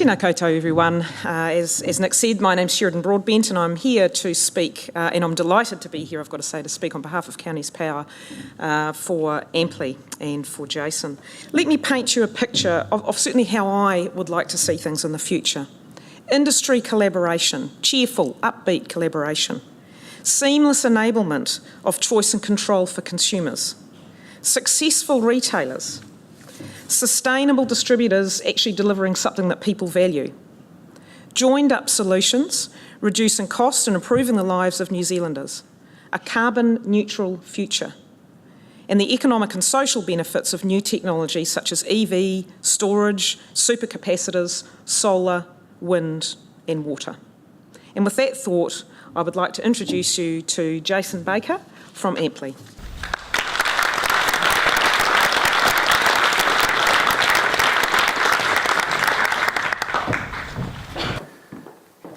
Tēnā koutou, everyone. As Nick said, my name's Sheridan Broadbent and I'm here to speak, and I'm delighted to be here, I've got to say, to speak on behalf of Counties Power for Ampli and for Jason. Let me paint you a picture of certainly how I would like to see things in the future. Industry collaboration, cheerful, upbeat collaboration, seamless enablement of choice and control for consumers, successful retailers, sustainable distributors actually delivering something that people value, joined up solutions, reducing costs and improving the lives of New Zealanders, a carbon neutral future, and the economic and social benefits of new technology such as EV, storage, supercapacitors, solar, wind and water. And with that thought, I would like to introduce you to Jason Baker from Ampli.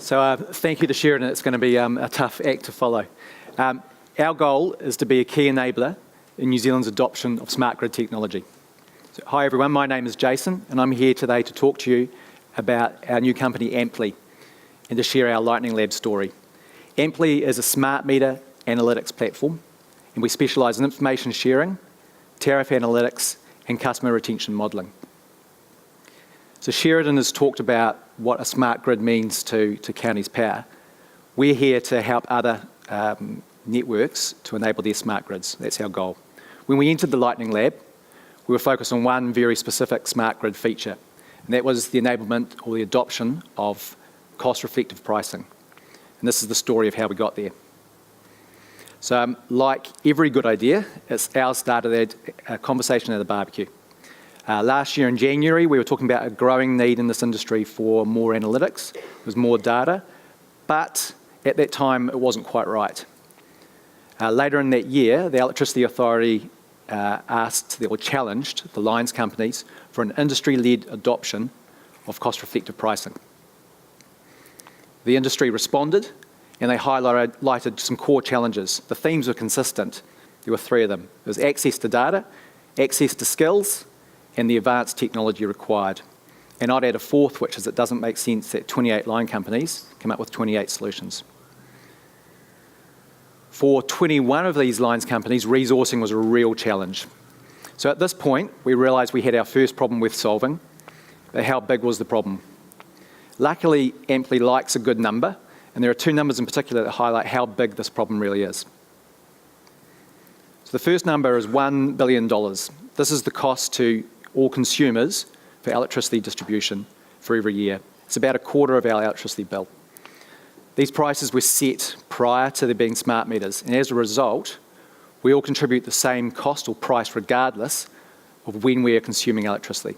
So thank you to Sheridan. It's going to be a tough act to follow. Our goal is to be a key enabler in New Zealand's adoption of smart grid technology. So, hi everyone, my name is Jason and I'm here today to talk to you about our new company Ampli and to share our Lightning Lab story. Ampli is a smart meter analytics platform and we specialise in information sharing, tariff analytics and customer retention modelling. So Sheridan has talked about what a smart grid means to Counties Power. We're here to help other networks to enable their smart grids. That's our goal. When we entered the Lightning Lab, we were focused on one very specific smart grid feature, and that was the enablement or the adoption of cost-reflective pricing. And this is the story of how we got there. So like every good idea, ours started a conversation at a barbecue. Last year in January, we were talking about a growing need in this industry for more analytics. There was more data, but at that time, it wasn't quite right. Later in that year, the Electricity Authority challenged the lines companies for an industry-led adoption of cost-reflective pricing. The industry responded, and they highlighted some core challenges. The themes were consistent. There were three of them. There was access to data, access to skills, and the advanced technology required. And I'd add a fourth, which is it doesn't make sense that 28 line companies come up with 28 solutions. For 21 of these lines companies, resourcing was a real challenge. So at this point, we realised we had our first problem worth solving, but how big was the problem? Luckily, Ampli likes a good number, and there are two numbers in particular that highlight how big this problem really is. So the first number is $1 billion. This is the cost to all consumers for electricity distribution for every year. It's about a quarter of our electricity bill. These prices were set prior to there being smart meters, and as a result, we all contribute the same cost or price regardless of when we are consuming electricity.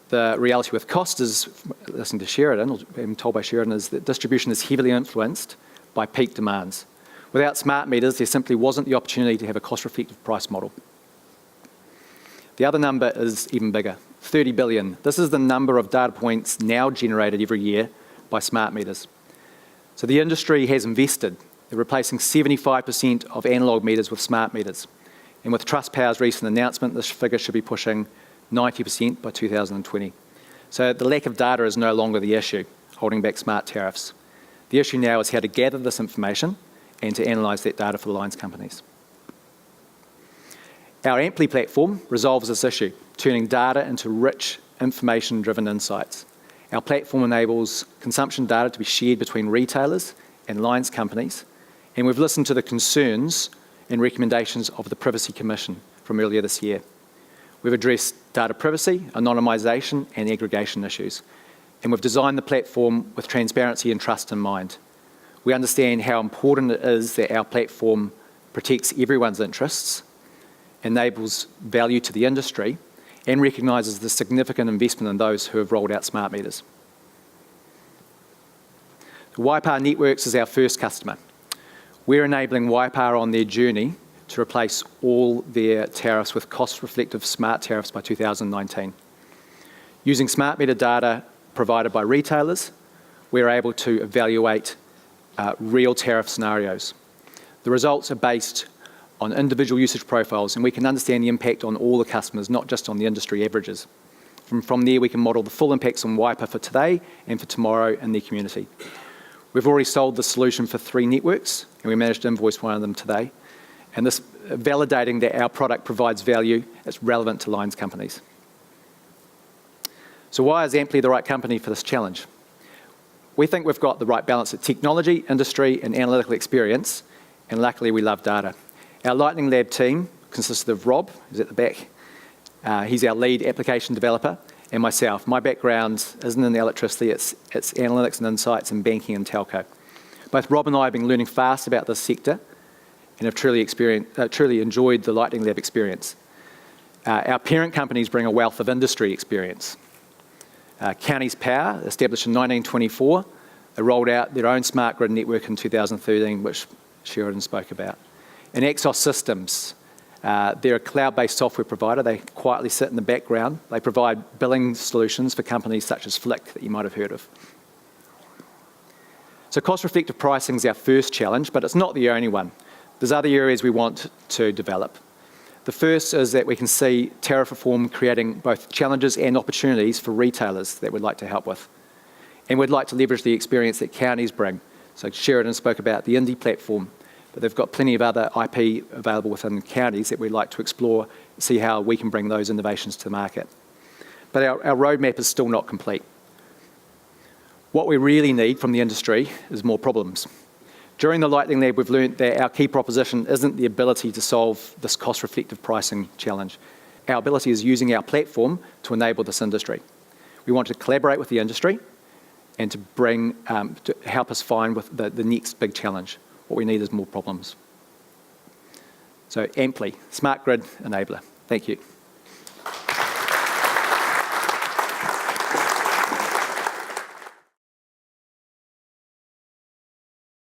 The reality with cost is, listening to Sheridan, or being told by Sheridan, is that distribution is heavily influenced by peak demands. Without smart meters, there simply wasn't the opportunity to have a cost-reflective price model. The other number is even bigger, 30 billion. This is the number of data points now generated every year by smart meters. So the industry has invested. They're replacing 75% of analogue meters with smart meters. And with Trustpower's recent announcement, this figure should be pushing 90% by 2020. So the lack of data is no longer the issue, holding back smart tariffs. The issue now is how to gather this information and to analyse that data for the lines companies. Our Ampli platform resolves this issue, turning data into rich, information-driven insights. Our platform enables consumption data to be shared between retailers and lines companies, and we've listened to the concerns and recommendations of the Privacy Commission from earlier this year. We've addressed data privacy, anonymisation and aggregation issues, and we've designed the platform with transparency and trust in mind. We understand how important it is that our platform protects everyone's interests, enables value to the industry, and recognises the significant investment in those who have rolled out smart meters. Waipa Networks is our first customer. We're enabling Waipa on their journey to replace all their tariffs with cost-reflective smart tariffs by 2019. Using smart meter data provided by retailers, we're able to evaluate real tariff scenarios. The results are based on individual usage profiles, and we can understand the impact on all the customers, not just on the industry averages. From there, we can model the full impacts on Waipa for today and for tomorrow in their community. We've already sold the solution for 3 networks, and we managed to invoice one of them today. And this validating that our product provides value that's relevant to lines companies. So why is Ampli the right company for this challenge? We think we've got the right balance of technology, industry, and analytical experience, and luckily we love data. Our Lightning Lab team consisted of Rob, who's at the back. He's our lead application developer, and myself. My background isn't in electricity, it's analytics and insights in banking and telco. Both Rob and I have been learning fast about this sector and have truly enjoyed the Lightning Lab experience. Our parent companies bring a wealth of industry experience. Counties Power, established in 1924, they rolled out their own smart grid network in 2013, which Sheridan spoke about. And Exos Systems, they're a cloud-based software provider. They quietly sit in the background. They provide billing solutions for companies such as Flick that you might have heard of. So cost-reflective pricing is our first challenge, but it's not the only one. There's other areas we want to develop. The first is that we can see tariff reform creating both challenges and opportunities for retailers that we'd like to help with. And we'd like to leverage the experience that counties bring. So Sheridan spoke about the Indie platform, but they've got plenty of other IP available within counties that we'd like to explore, see how we can bring those innovations to the market. But our roadmap is still not complete. What we really need from the industry is more problems. During the Lightning Lab, we've learned that our key proposition isn't the ability to solve this cost-reflective pricing challenge. Our ability is using our platform to enable this industry. We want to collaborate with the industry and to help us find with the next big challenge. What we need is more problems. So Ampli, Smart Grid Enabler. Thank you.